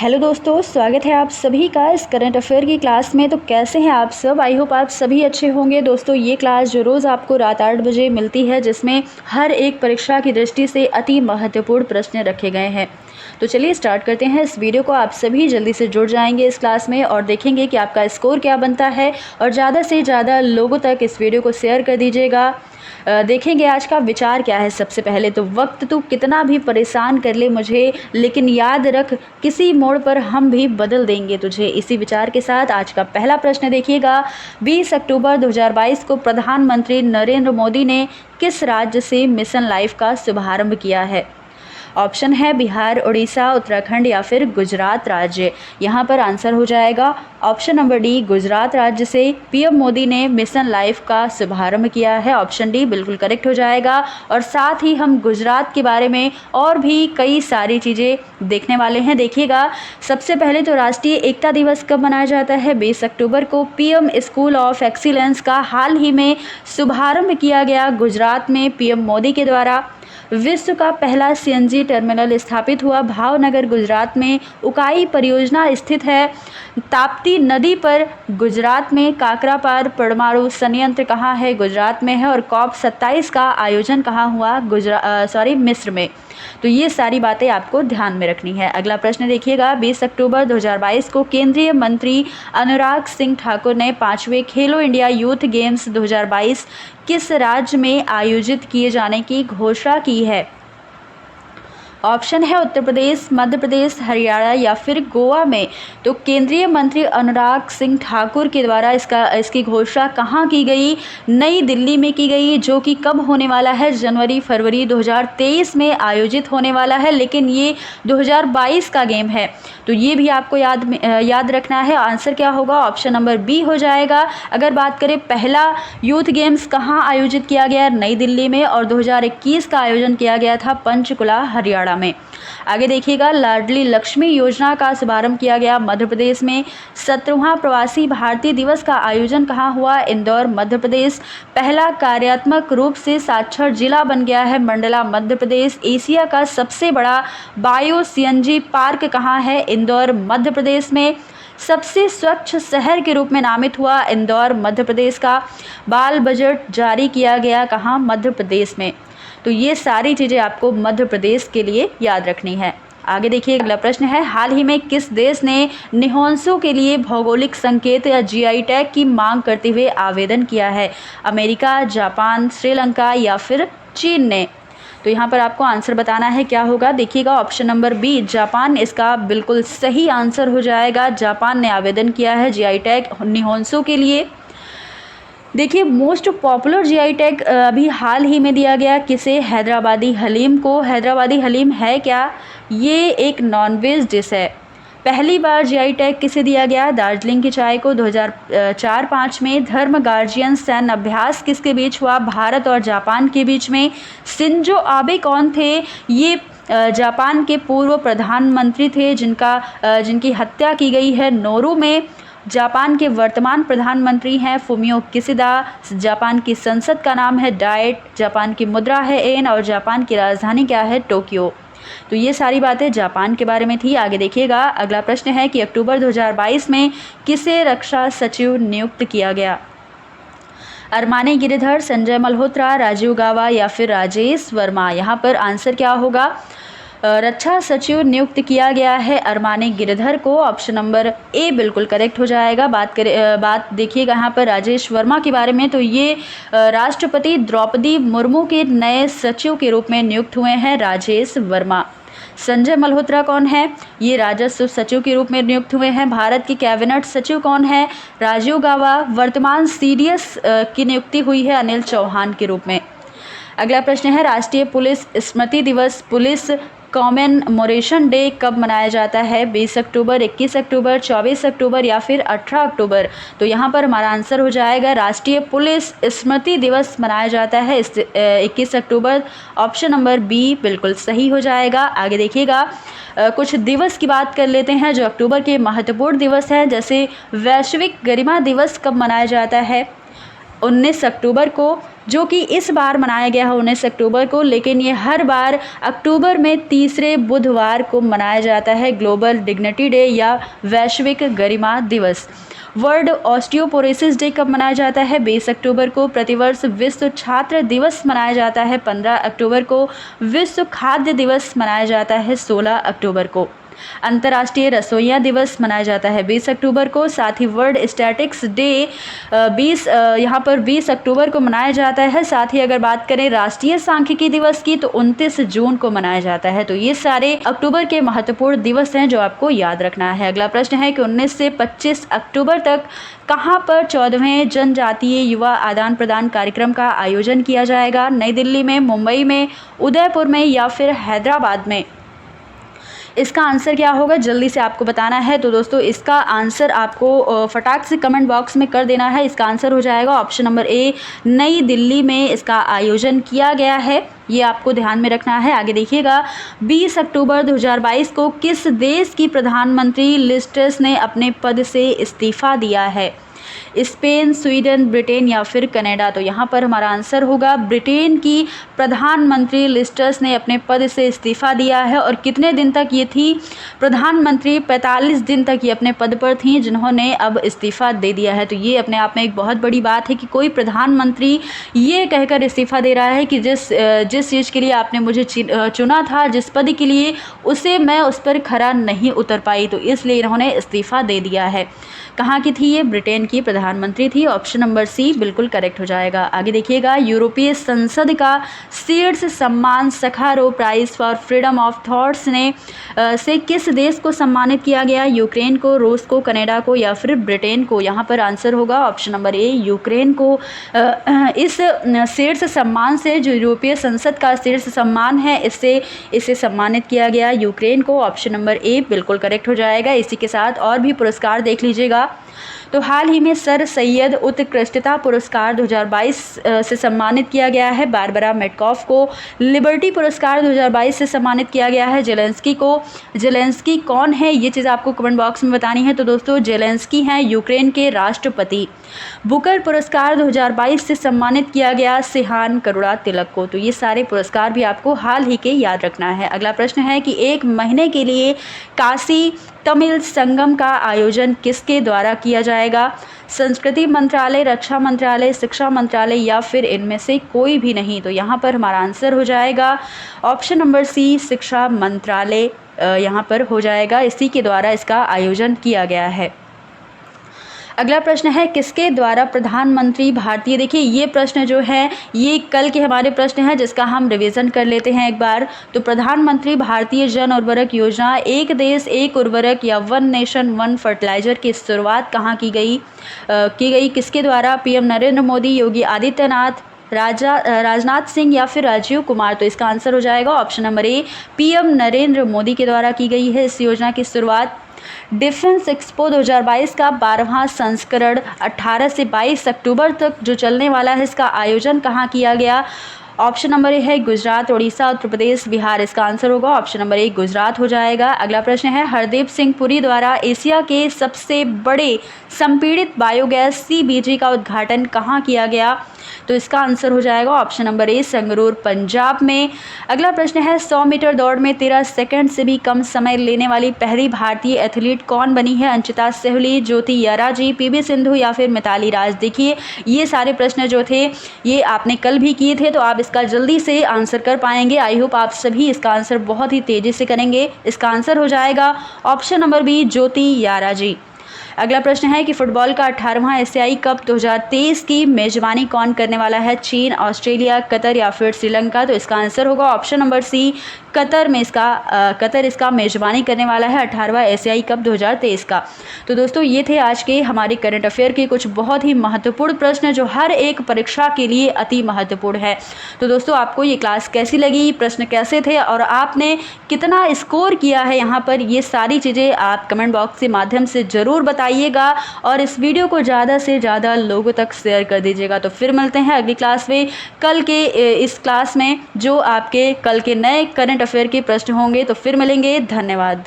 Hello दोस्तों, स्वागत है आप सभी का इस करंट अफेयर की क्लास में। तो कैसे हैं आप सब? आई होप आप सभी अच्छे होंगे। दोस्तों, ये क्लास जो रोज़ आपको रात 8 बजे मिलती है, जिसमें हर एक परीक्षा की दृष्टि से अति महत्वपूर्ण प्रश्न रखे गए हैं। तो चलिए स्टार्ट करते हैं इस वीडियो को। आप सभी जल्दी से जुड़ जाएंगे इस क्लास में और देखेंगे कि आपका स्कोर क्या बनता है, और ज़्यादा से ज़्यादा लोगों तक इस वीडियो को शेयर कर दीजिएगा। देखेंगे आज का विचार क्या है। सबसे पहले तो वक्त तू कितना भी परेशान कर ले मुझे, लेकिन याद रख किसी मोड़ पर हम भी बदल देंगे तुझे। इसी विचार के साथ आज का पहला प्रश्न देखिएगा। 20 अक्टूबर 2022 को प्रधानमंत्री नरेंद्र मोदी ने किस राज्य से मिशन लाइफ का शुभारंभ किया है? ऑप्शन है बिहार, उड़ीसा, उत्तराखंड या फिर गुजरात राज्य। यहाँ पर आंसर हो जाएगा ऑप्शन नंबर डी, गुजरात राज्य से पीएम मोदी ने मिशन लाइफ का शुभारंभ किया है। ऑप्शन डी बिल्कुल करेक्ट हो जाएगा। और साथ ही हम गुजरात के बारे में और भी कई सारी चीज़ें देखने वाले हैं। देखिएगा, सबसे पहले तो राष्ट्रीय एकता दिवस कब मनाया जाता है? 20 अक्टूबर को पीएम स्कूल ऑफ एक्सीलेंस का हाल ही में शुभारंभ किया गया गुजरात में पीएम मोदी के द्वारा। विश्व का पहला सीएनजी टर्मिनल स्थापित हुआ भावनगर गुजरात में। उकाई परियोजना स्थित है ताप्ती नदी पर गुजरात में। काकरापार परमाणु संयंत्र कहाँ है? गुजरात में है। और COP 27 का आयोजन कहाँ हुआ? मिस्र में। तो ये सारी बातें आपको ध्यान में रखनी है। अगला प्रश्न देखिएगा। 20 अक्टूबर 2022 को केंद्रीय मंत्री अनुराग सिंह ठाकुर ने 5वें खेलो इंडिया यूथ गेम्स 2022 किस राज्य में आयोजित किए जाने की घोषणा की है? ऑप्शन है उत्तर प्रदेश, मध्य प्रदेश, हरियाणा या फिर गोवा में। तो केंद्रीय मंत्री अनुराग सिंह ठाकुर के द्वारा इसकी घोषणा कहाँ की गई? नई दिल्ली में की गई, जो कि कब होने वाला है? जनवरी-फरवरी 2023 में आयोजित होने वाला है, लेकिन ये 2022 का गेम है। तो ये भी आपको याद रखना है। आंसर क्या होगा? ऑप्शन नंबर बी हो जाएगा। अगर बात करें पहला यूथ गेम्स कहाँ आयोजित किया गया? नई दिल्ली में। और 2021 का आयोजन किया गया था पंचकुला, हरियाणा में। आगे देखिएगा। लाडली लक्ष्मी योजना का शुभारंभ किया गया मध्य प्रदेश में। 17वां प्रवासी भारतीय दिवस का आयोजन कहाँ हुआ? इंदौर, मध्य प्रदेश। पहला कार्यात्मक रूप से साक्षर जिला बन गया है मंडला, मध्य प्रदेश। एशिया का सबसे बड़ा बायो सीएनजी पार्क कहाँ है? इंदौर, मध्य प्रदेश में। सबसे स्वच्छ शहर के रूप में नामित हुआ इंदौर, मध्य प्रदेश का। बाल बजट जारी किया गया कहाँ? मध्य प्रदेश में। तो ये सारी चीज़ें आपको मध्य प्रदेश के लिए याद रखनी है। आगे देखिए, अगला प्रश्न है। हाल ही में किस देश ने निहोंसो के लिए भौगोलिक संकेत या जीआई टैग की मांग करते हुए आवेदन किया है? अमेरिका, जापान, श्रीलंका या फिर चीन ने? तो यहाँ पर आपको आंसर बताना है, क्या होगा? देखिएगा, ऑप्शन नंबर बी, जापान इसका बिल्कुल सही आंसर हो जाएगा। जापान ने आवेदन किया है जीआई टैग निहोंसो के लिए। देखिए, मोस्ट पॉपुलर जीआई टैग अभी हाल ही में दिया गया किसे? हैदराबादी हलीम को। हैदराबादी हलीम है क्या? ये एक नॉनवेज डिश है। पहली बार जीआई टैग किसे दिया गया? दार्जिलिंग की चाय को 2004-05 में। धर्म गार्जियन सैन्य अभ्यास किसके बीच हुआ? भारत और जापान के बीच में। शिंजो आबे कौन थे? ये जापान के पूर्व प्रधानमंत्री थे जिनकी हत्या की गई है नोरू में। जापान के वर्तमान प्रधानमंत्री हैं फुमियो किशिदा। जापान की संसद का नाम है डाइट। जापान की मुद्रा है येन। और जापान की राजधानी क्या है? टोक्यो। तो ये सारी बातें जापान के बारे में थी। आगे देखिएगा, अगला प्रश्न है कि अक्टूबर 2022 में किसे रक्षा सचिव नियुक्त किया गया? अरमाने गिरिधर, संजय मल्होत्रा, राजीव गाबा या फिर राजेश वर्मा? यहाँ पर आंसर क्या होगा? रक्षा सचिव नियुक्त किया गया है अरमाने गिरिधर को। ऑप्शन नंबर ए बिल्कुल करेक्ट हो जाएगा। बात देखिएगा यहाँ पर राजेश वर्मा के बारे में। तो ये राष्ट्रपति द्रौपदी मुर्मू के नए सचिव के रूप में नियुक्त हुए हैं राजेश वर्मा। संजय मल्होत्रा कौन है? ये राजस्व सचिव के रूप में नियुक्त हुए हैं। भारत की कैबिनेट सचिव कौन है? राजीव गाबा। वर्तमान सीडीएस की नियुक्ति हुई है अनिल चौहान के रूप में। अगला प्रश्न है, राष्ट्रीय पुलिस स्मृति दिवस, पुलिस कॉमेमोरेशन डे कब मनाया जाता है? 20 अक्टूबर, 21 अक्टूबर, 24 अक्टूबर या फिर 18 अक्टूबर? तो यहाँ पर हमारा आंसर हो जाएगा राष्ट्रीय पुलिस स्मृति दिवस मनाया जाता है 21 अक्टूबर। ऑप्शन नंबर बी बिल्कुल सही हो जाएगा। आगे देखिएगा, कुछ दिवस की बात कर लेते हैं जो अक्टूबर के महत्वपूर्ण दिवस हैं। जैसे वैश्विक गरिमा दिवस कब मनाया जाता है? 19 अक्टूबर को। जो कि इस बार मनाया गया है 19 अक्टूबर को, लेकिन ये हर बार अक्टूबर में तीसरे बुधवार को मनाया जाता है। ग्लोबल डिग्निटी डे या वैश्विक गरिमा दिवस। वर्ल्ड ऑस्टियोपोरोसिस डे कब मनाया जाता है? 20 अक्टूबर को। प्रतिवर्ष विश्व छात्र दिवस मनाया जाता है 15 अक्टूबर को। विश्व खाद्य दिवस मनाया जाता है 16 अक्टूबर को। अंतर्राष्ट्रीय रसोइया दिवस मनाया जाता है 20 अक्टूबर को। साथ ही वर्ल्ड स्टैटिक्स डे 20 अक्टूबर को मनाया जाता है। साथ ही अगर बात करें राष्ट्रीय सांख्यिकी दिवस की तो 29 जून को मनाया जाता है। तो ये सारे अक्टूबर के महत्वपूर्ण दिवस हैं जो आपको याद रखना है। अगला प्रश्न है कि 19 से 25 अक्टूबर तक कहाँ पर 14वें जनजातीय युवा आदान प्रदान कार्यक्रम का आयोजन किया जाएगा? नई दिल्ली में, मुंबई में, उदयपुर में या फिर हैदराबाद में? इसका आंसर क्या होगा जल्दी से आपको बताना है। तो दोस्तों इसका आंसर आपको फटाक से कमेंट बॉक्स में कर देना है। इसका आंसर हो जाएगा ऑप्शन नंबर ए, नई दिल्ली में इसका आयोजन किया गया है। ये आपको ध्यान में रखना है। आगे देखिएगा, 20 अक्टूबर 2022 को किस देश की प्रधानमंत्री लिज ट्रस ने अपने पद से इस्तीफा दिया है? स्पेन, स्वीडन, ब्रिटेन या फिर कनाडा? तो यहाँ पर हमारा आंसर होगा ब्रिटेन की प्रधानमंत्री लिज ट्रस ने अपने पद से इस्तीफा दिया है। और कितने दिन तक ये थी प्रधानमंत्री? 45 दिन तक ये अपने पद पर थी, जिन्होंने अब इस्तीफा दे दिया है। तो ये अपने आप में एक बहुत बड़ी बात है कि कोई प्रधानमंत्री ये कहकर इस्तीफा दे रहा है कि जिस चीज़ के लिए आपने मुझे चुना था, जिस पद के लिए, उसे मैं उस पर खरा नहीं उतर पाई, तो इसलिए इन्होंने इस्तीफा दे दिया है। कहाँ की थी ये? ब्रिटेन की प्रधानमंत्री थी। ऑप्शन नंबर सी बिल्कुल करेक्ट हो जाएगा। आगे देखिएगा, यूरोपीय संसद का शीर्ष सम्मान Sakharov prize for freedom of thoughts ने से किस देश को सम्मानित किया गया? यूक्रेन को, रूस को, कनाडा को या फिर ब्रिटेन को? यहाँ पर आंसर होगा ऑप्शन नंबर ए, यूक्रेन को। इस शीर्ष सम्मान से, जो यूरोपीय संसद का शीर्ष सम्मान है, इसे सम्मानित किया गया यूक्रेन को। ऑप्शन नंबर ए बिल्कुल करेक्ट हो जाएगा। इसी के साथ और भी पुरस्कार देख लीजिएगा। तो हाल ही में सर सैयद उत्कृष्टता पुरस्कार 2022 से सम्मानित किया गया है बारबरा मेटकॉफ को। लिबर्टी पुरस्कार 2022 से सम्मानित किया गया है जेलेंस्की को। जेलेंस्की कौन है, ये चीज़ आपको कमेंट बॉक्स में बतानी है। तो दोस्तों जेलेंस्की हैं यूक्रेन के राष्ट्रपति। बुकर पुरस्कार 2022 से सम्मानित किया गया सिहान करुणा तिलक को। तो ये सारे पुरस्कार भी आपको हाल ही के याद रखना है। अगला प्रश्न है कि 1 महीने के लिए काशी तमिल संगम का आयोजन किसके द्वारा किया जाएगा? संस्कृति मंत्रालय, रक्षा मंत्रालय, शिक्षा मंत्रालय या फिर इनमें से कोई भी नहीं? तो यहाँ पर हमारा आंसर हो जाएगा ऑप्शन नंबर सी, शिक्षा मंत्रालय यहाँ पर हो जाएगा। इसी के द्वारा इसका आयोजन किया गया है। अगला प्रश्न है किसके द्वारा प्रधानमंत्री भारतीय, देखिए ये प्रश्न जो है ये कल के हमारे प्रश्न है, जिसका हम रिवीजन कर लेते हैं एक बार। तो प्रधानमंत्री भारतीय जन उर्वरक योजना, एक देश एक उर्वरक या वन नेशन वन फर्टिलाइजर की शुरुआत कहाँ की गई किसके द्वारा? पीएम नरेंद्र मोदी, योगी आदित्यनाथ, राजनाथ सिंह या फिर राजीव कुमार? तो इसका आंसर हो जाएगा option number A, PM Narendra Modi के द्वारा की गई है इस योजना की शुरुआत। डिफेंस एक्सपो 2022 का 12वां संस्करण 18 से 22 अक्टूबर तक जो चलने वाला है, इसका आयोजन कहाँ किया गया? ऑप्शन नंबर ए है गुजरात, उड़ीसा, उत्तर प्रदेश, बिहार। इसका आंसर होगा ऑप्शन नंबर ए, गुजरात हो जाएगा। अगला प्रश्न है हरदीप सिंह पुरी द्वारा एशिया के सबसे बड़े संपीड़ित बायोगैस CBG का उद्घाटन कहाँ किया गया? तो इसका आंसर हो जाएगा option number A, Sangrur, Punjab में। अगला प्रश्न है 100 मीटर दौड़ में 13 सेकंड से भी कम समय लेने वाली पहली भारतीय एथलीट कौन बनी है? अंकिता सेहली, ज्योति याराजी, PV सिंधु या फिर मिताली राज? देखिए ये सारे प्रश्न जो थे ये आपने कल भी किए थे, तो आप इसका जल्दी से आंसर कर पाएंगे। आई होप आप सभी इसका आंसर बहुत ही तेज़ी से करेंगे। इसका आंसर हो जाएगा ऑप्शन नंबर बी, ज्योति याराजी। अगला प्रश्न है कि फुटबॉल का 18वां एशियाई कप 2023 की मेजबानी कौन करने वाला है? चीन, ऑस्ट्रेलिया, कतर या फिर श्रीलंका? तो इसका आंसर होगा ऑप्शन नंबर सी, कतर इसका मेजबानी करने वाला है 18वां एशियाई कप 2023 का। तो दोस्तों ये थे आज के हमारे करंट अफेयर के कुछ बहुत ही महत्वपूर्ण प्रश्न जो हर एक परीक्षा के लिए अति महत्वपूर्ण है। तो दोस्तों आपको ये क्लास कैसी लगी, प्रश्न कैसे थे और आपने कितना स्कोर किया है यहाँ पर, ये सारी चीज़ें आप कमेंट बॉक्स के माध्यम से ज़रूर बताइएगा और इस वीडियो को ज़्यादा से ज़्यादा लोगों तक शेयर कर दीजिएगा। तो फिर मिलते हैं अगली क्लास में, कल के इस क्लास में जो आपके कल के नए करंट अफेयर के प्रश्न होंगे। तो फिर मिलेंगे, धन्यवाद।